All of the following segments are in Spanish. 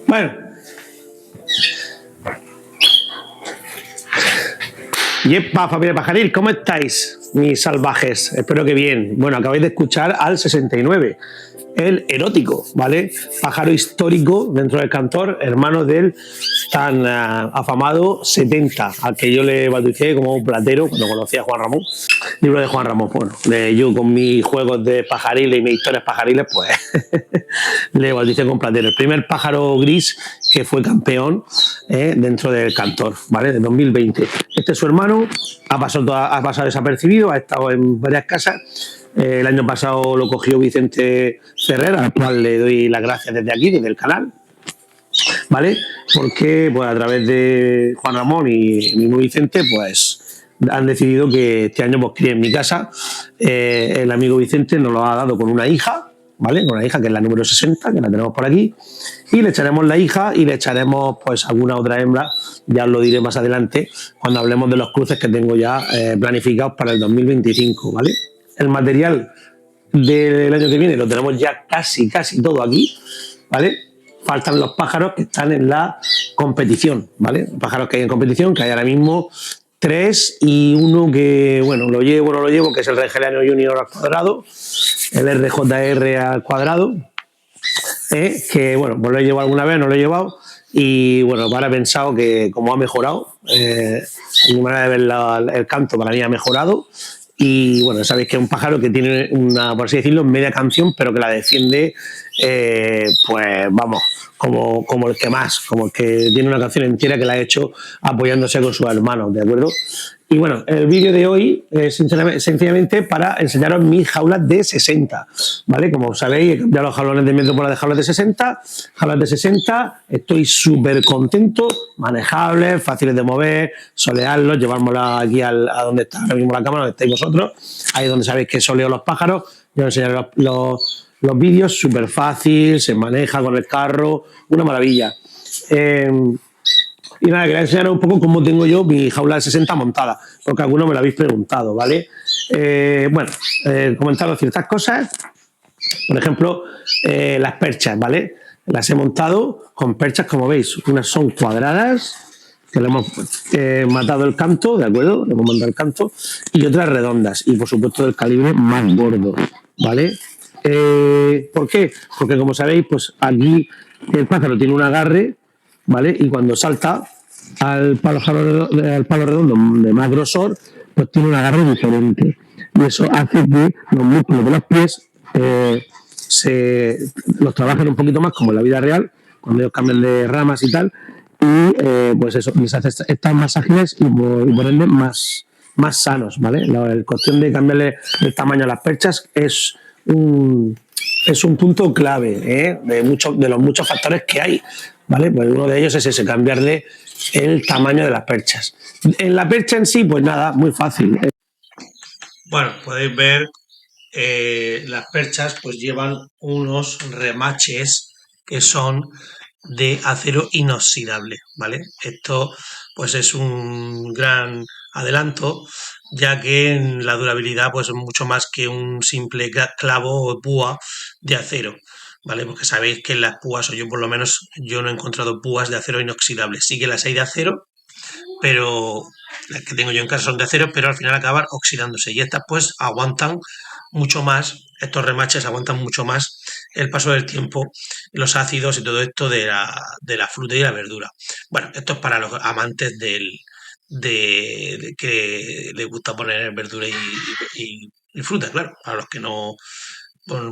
Bueno. Yepa, familia pajaril, ¿cómo estáis, mis salvajes? Espero que bien. Bueno, acabáis de escuchar al 69, el erótico, ¿vale? Pájaro histórico dentro del cantor, hermano del tan afamado 70, al que yo le bauticé como un platero cuando conocí a Juan Ramón. Libro de Juan Ramón, bueno, yo con mis juegos de pajariles y mis historias pajariles, pues le bauticé con platero. El primer pájaro gris que fue campeón dentro del cantor, ¿vale? De 2020. Este es su hermano, ha pasado desapercibido, ha estado en varias casas. El año pasado lo cogió Vicente Ferrer, al cual le doy las gracias desde aquí, desde el canal, ¿vale? Porque pues, a través de Juan Ramón y mismo Vicente, pues han decidido que este año pues críe en mi casa. El amigo Vicente nos lo ha dado con una hija, ¿vale? Con una hija que es la número 60, que la tenemos por aquí, y le echaremos la hija y le echaremos pues alguna otra hembra, ya os lo diré más adelante, cuando hablemos de los cruces que tengo ya planificados para el 2025, ¿vale? El material del año que viene lo tenemos ya casi todo aquí, ¿vale? Faltan los pájaros que están en la competición, ¿vale? Pájaros que hay en competición, que hay ahora mismo 3 y uno que, bueno, lo llevo o no lo llevo, que es el Regeliano Junior al cuadrado, el RJR al cuadrado, que, bueno, pues lo he llevado alguna vez, no lo he llevado, y, bueno, ahora he pensado que como ha mejorado, mi manera de ver el canto para mí ha mejorado. Y bueno, sabéis que es un pájaro que tiene una, por así decirlo, media canción, pero que la defiende, pues vamos, como el que más, como el que tiene una canción entera que la ha hecho apoyándose con sus hermanos, ¿de acuerdo? Y bueno, el vídeo de hoy es sencillamente para enseñaros mis jaulas de 60, ¿vale? Como sabéis, he cambiado los jaulones de metro por las de jaulas de 60, estoy súper contento, manejables, fáciles de mover, solearlos, llevármelas aquí a donde está ahora mismo la cámara, donde estáis vosotros, ahí es donde sabéis que soleo los pájaros, yo os enseñaré los vídeos, súper fácil, se maneja con el carro, una maravilla. Y nada, quería enseñaros un poco cómo tengo yo mi jaula de 60 montada, porque algunos me lo habéis preguntado, ¿vale? Bueno, comentaros ciertas cosas, por ejemplo, las perchas, ¿vale? Las he montado con perchas, como veis, unas son cuadradas, que le hemos matado el canto, ¿de acuerdo? Le hemos mandado el canto, y otras redondas, y por supuesto del calibre más gordo, ¿vale? ¿Por qué? Porque como sabéis, pues aquí el pájaro tiene un agarre, ¿vale? Y cuando salta al palo redondo de más grosor, pues tiene un agarre diferente. Y eso hace que los músculos de los pies los trabajen un poquito más, como en la vida real, cuando ellos cambian de ramas y tal. Y pues eso, les hace estar más ágiles y por ende más sanos, ¿vale? La cuestión de cambiarle el tamaño a las perchas es un punto clave de los muchos factores que hay, ¿vale? Pues uno de ellos es ese, cambiarle el tamaño de las perchas. En la percha en sí, pues nada, muy fácil. Bueno, podéis ver las perchas pues llevan unos remaches que son de acero inoxidable, ¿vale? Esto pues es un gran adelanto, ya que en la durabilidad pues es mucho más que un simple clavo o púa de acero, ¿vale? Porque sabéis que las púas, o yo por lo menos, yo no he encontrado púas de acero inoxidable. Sí que las hay de acero, pero las que tengo yo en casa son de acero, pero al final acaban oxidándose. Y estas pues aguantan mucho más, estos remaches aguantan mucho más el paso del tiempo, los ácidos y todo esto de la fruta y la verdura. Bueno, esto es para los amantes de que les gusta poner verdura y fruta, claro. Para los que no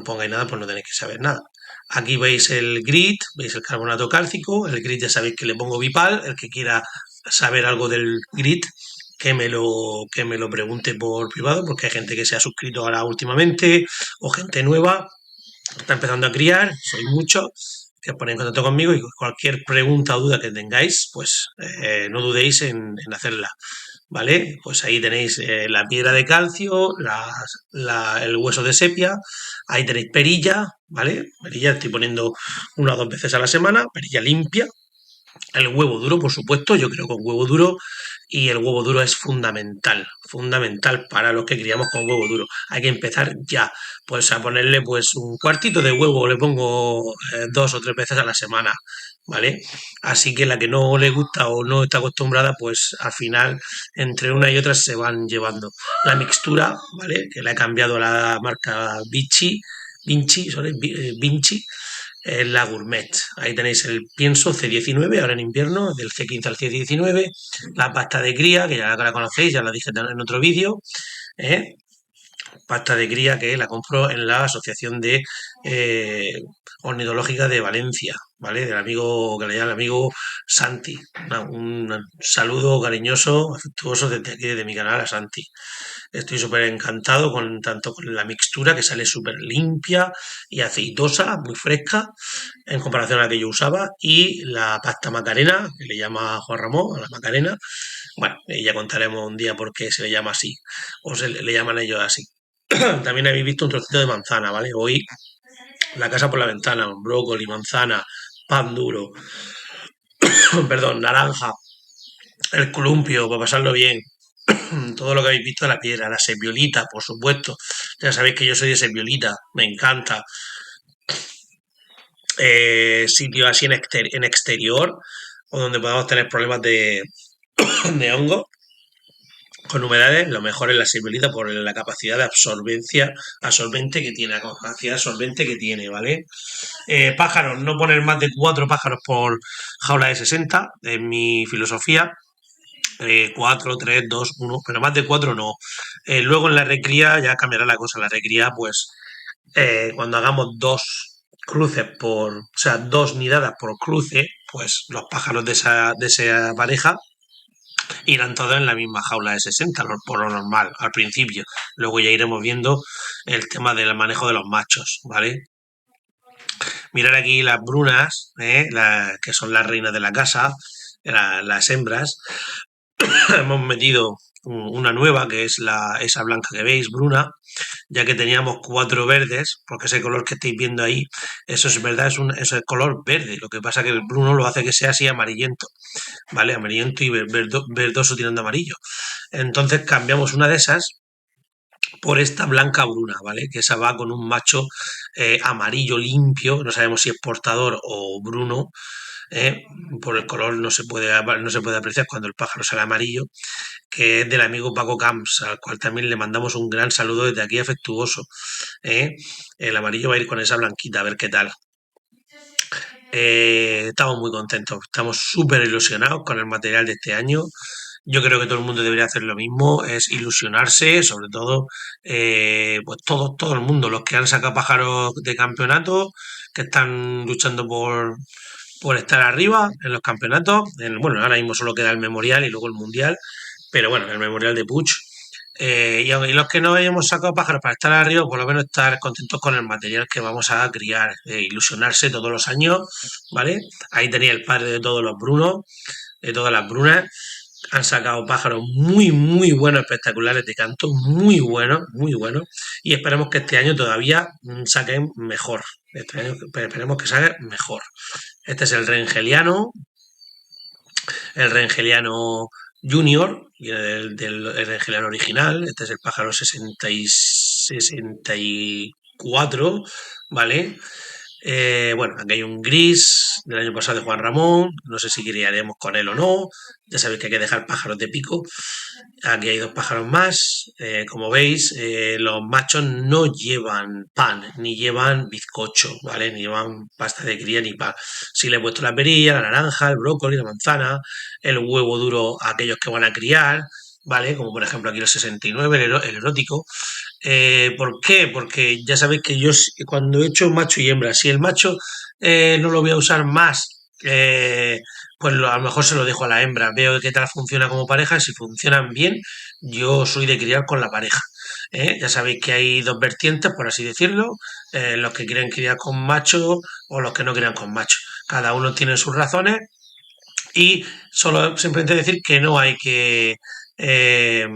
pongáis nada, pues no tenéis que saber nada. Aquí veis el grit, veis el carbonato cálcico, el grit ya sabéis que le pongo Bipal, el que quiera saber algo del grid, que me lo pregunte por privado, porque hay gente que se ha suscrito ahora últimamente o gente nueva está empezando a criar, sois muchos, que os ponéis en contacto conmigo y cualquier pregunta o duda que tengáis, pues no dudéis en hacerla. ¿Vale? Pues ahí tenéis la piedra de calcio, el hueso de sepia, ahí tenéis perilla, ¿vale? Perilla estoy poniendo 1 o 2 veces a la semana, perilla limpia, el huevo duro, por supuesto, yo creo con huevo duro y el huevo duro es fundamental, fundamental para los que criamos con huevo duro. Hay que empezar ya, pues a ponerle pues un cuartito de huevo, le pongo 2 o 3 veces a la semana, ¿vale? Así que la que no le gusta o no está acostumbrada, pues al final entre una y otra se van llevando. La mixtura, ¿vale? Que la he cambiado a la marca Vinci, es la Gourmet. Ahí tenéis el pienso C19, ahora en invierno, del C15 al C19, la pasta de cría, que ya la conocéis, ya la dije en otro vídeo, ¿eh? Pasta de cría que la compro en la Asociación de eh, Ornitológica de Valencia, ¿vale? Del amigo, que le llama el amigo Santi. Un saludo cariñoso, afectuoso desde aquí, desde mi canal a Santi. Estoy súper encantado con tanto con la mixtura que sale súper limpia y aceitosa, muy fresca, en comparación a la que yo usaba, y la pasta Macarena, que le llama Juan Ramón, a la Macarena. Bueno, ya contaremos un día por qué se le llama así, o le llaman ellos así. También habéis visto un trocito de manzana, ¿vale? Hoy la casa por la ventana, brócoli, manzana, pan duro, perdón, naranja, el columpio, para pasarlo bien. Todo lo que habéis visto de la piedra, la seviolita, por supuesto. Ya sabéis que yo soy de seviolita, me encanta. Sitio así en exterior o donde podamos tener problemas de hongo con humedades, lo mejor es la seviolita por la capacidad de absorbente que tiene, la capacidad absorbente que tiene, ¿vale? Pájaros, no poner más de 4 pájaros por jaula de 60, en mi filosofía. 4, 3, 2, 1, pero más de 4 no. Luego en la recría ya cambiará la cosa. La recría, pues, cuando hagamos 2 cruces o sea, 2 nidadas por cruce, pues los pájaros de esa pareja irán todos en la misma jaula de 60, por lo normal, al principio. Luego ya iremos viendo el tema del manejo de los machos, ¿vale? Mirar aquí las brunas, que son las reinas de la casa, las hembras. Hemos metido una nueva, que es esa blanca que veis, bruna, ya que teníamos 4 verdes, porque ese color que estáis viendo ahí, eso es verdad, eso es color verde. Lo que pasa que el bruno lo hace que sea así amarillento, ¿vale? Amarillento y verdoso tirando amarillo. Entonces cambiamos una de esas por esta blanca bruna, ¿vale? Que esa va con un macho amarillo limpio, no sabemos si es portador o bruno, ¿eh? Por el color no se puede apreciar cuando el pájaro sale amarillo, que es del amigo Paco Camps, al cual también le mandamos un gran saludo desde aquí afectuoso, ¿eh? El amarillo va a ir con esa blanquita, a ver qué tal. Estamos muy contentos, estamos súper ilusionados con el material de este año. Yo creo que todo el mundo debería hacer lo mismo, es ilusionarse, sobre todo, pues todo el mundo, los que han sacado pájaros de campeonato, que están luchando por estar arriba en los campeonatos. Bueno, ahora mismo solo queda el memorial y luego el mundial, pero bueno, el memorial de Puig. Y los que no hayamos sacado pájaros para estar arriba, por lo menos estar contentos con el material que vamos a criar, ilusionarse todos los años, ¿vale? Ahí tenía el padre de todos los brunos, de todas las brunas. Han sacado pájaros muy, muy buenos, espectaculares de canto, muy buenos, muy buenos. Y esperemos que este año todavía saquen mejor. Este año esperemos que saquen mejor. Este es el Rengeliano Junior, viene del Rengeliano original. Este es el pájaro 64, ¿vale? Bueno, aquí hay un gris del año pasado de Juan Ramón, no sé si criaremos con él o no, ya sabéis que hay que dejar pájaros de pico. Aquí hay 2 pájaros más, como veis, los machos no llevan pan, ni llevan bizcocho, ¿vale? Ni llevan pasta de cría ni pan. Sí le he puesto la perilla, la naranja, el brócoli, la manzana, el huevo duro a aquellos que van a criar, ¿vale? Como por ejemplo aquí el 69, el erótico. ¿Por qué? Porque ya sabéis que yo cuando he hecho macho y hembra, si el macho no lo voy a usar más eh, pues a lo mejor se lo dejo a la hembra, veo qué tal funciona como pareja, si funcionan bien, yo soy de criar con la pareja. Ya sabéis que hay dos vertientes, por así decirlo, los que quieren criar con macho o los que no crían con macho. Cada uno tiene sus razones y solo simplemente decir que no hay eh,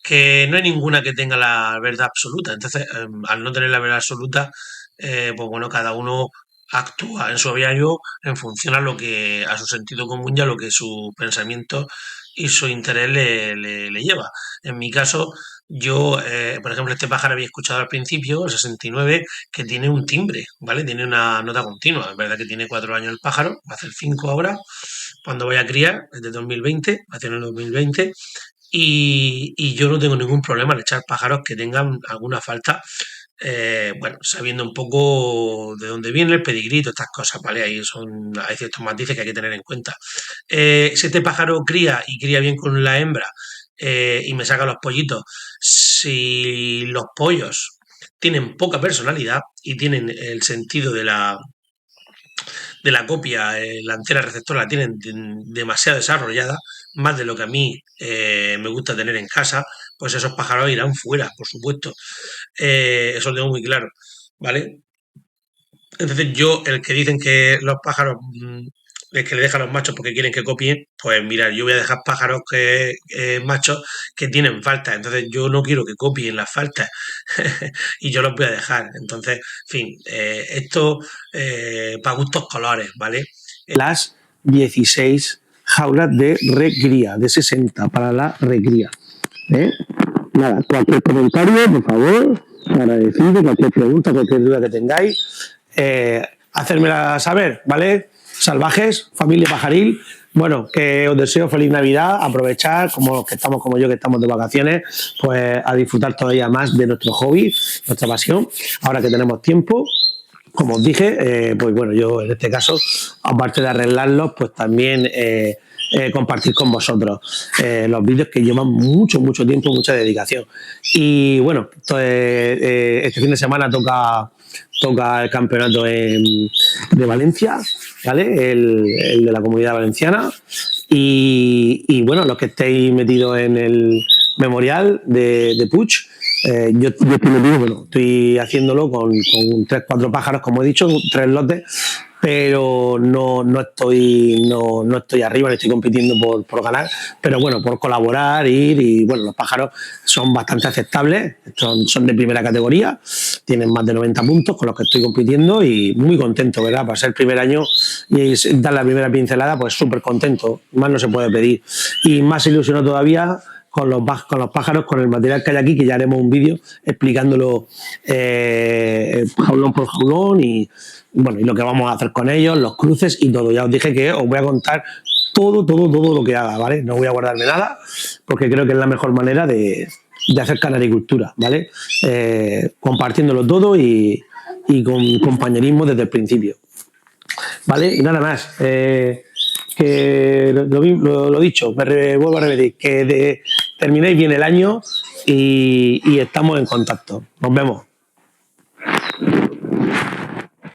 que no hay ninguna que tenga la verdad absoluta. Entonces, al no tener la verdad absoluta, pues bueno, cada uno actúa en su aviario en función a lo que, a su sentido común y a lo que su pensamiento y su interés le lleva. En mi caso, yo, por ejemplo, este pájaro había escuchado al principio, el 69, que tiene un timbre, ¿vale? Tiene una nota continua. Es verdad que tiene 4 años el pájaro, va a hacer 5 ahora, cuando voy a criar, es de 2020, va a tener el 2020, y yo no tengo ningún problema en echar pájaros que tengan alguna falta, bueno, sabiendo un poco de dónde viene el pedigrito, estas cosas, ¿vale? Hay ciertos matices que hay que tener en cuenta. Si este pájaro cría y cría bien con la hembra y me saca los pollitos, si los pollos tienen poca personalidad y tienen el sentido de la copia, la antena receptora la tienen demasiado desarrollada, más de lo que a mí me gusta tener en casa, pues esos pájaros irán fuera, por supuesto. Eso lo tengo muy claro, ¿vale? Entonces yo, el que dicen que los pájaros, es que le dejan a los machos porque quieren que copien, pues mira, yo voy a dejar pájaros que machos que tienen faltas, entonces yo no quiero que copien las faltas y yo los voy a dejar. Entonces, en fin, esto para gustos colores, ¿vale? Las 16 jaulas de recría, de 60 para la recría. ¿Eh? Nada, cualquier comentario, por favor, agradecido, cualquier pregunta, cualquier duda que tengáis, hacérmela saber, ¿vale? Salvajes, familia pajaril, bueno, que os deseo feliz Navidad, aprovechar, como los que estamos, como yo, que estamos de vacaciones, pues a disfrutar todavía más de nuestro hobby, nuestra pasión, ahora que tenemos tiempo. Como os dije, pues bueno, yo en este caso, aparte de arreglarlos, pues también compartir con vosotros los vídeos que llevan mucho, mucho tiempo, mucha dedicación. Y bueno, este fin de semana toca el campeonato de Valencia, ¿vale? El de la Comunidad Valenciana. Y bueno, los que estéis metidos en el memorial de Puig, yo estoy metido, bueno, estoy haciéndolo con 3, 4 pájaros, como he dicho, 3 lotes, pero no estoy arriba, no estoy compitiendo por ganar, pero bueno, por colaborar, ir, y bueno, los pájaros son bastante aceptables, son de primera categoría, tienen más de 90 puntos con los que estoy compitiendo y muy contento, ¿verdad? Para ser el primer año y dar la primera pincelada, pues súper contento, más no se puede pedir. Y más ilusionado todavía con los pájaros, con el material que hay aquí, que ya haremos un vídeo explicándolo jaulón por jaulón y bueno, y lo que vamos a hacer con ellos, los cruces y todo. Ya os dije que os voy a contar todo lo que haga, ¿vale? No voy a guardarme nada, porque creo que es la mejor manera de hacer canaricultura, ¿vale? Compartiéndolo todo y con compañerismo desde el principio, ¿vale? Y nada más. Que lo dicho, vuelvo a repetir, que terminéis bien el año y estamos en contacto. Nos vemos.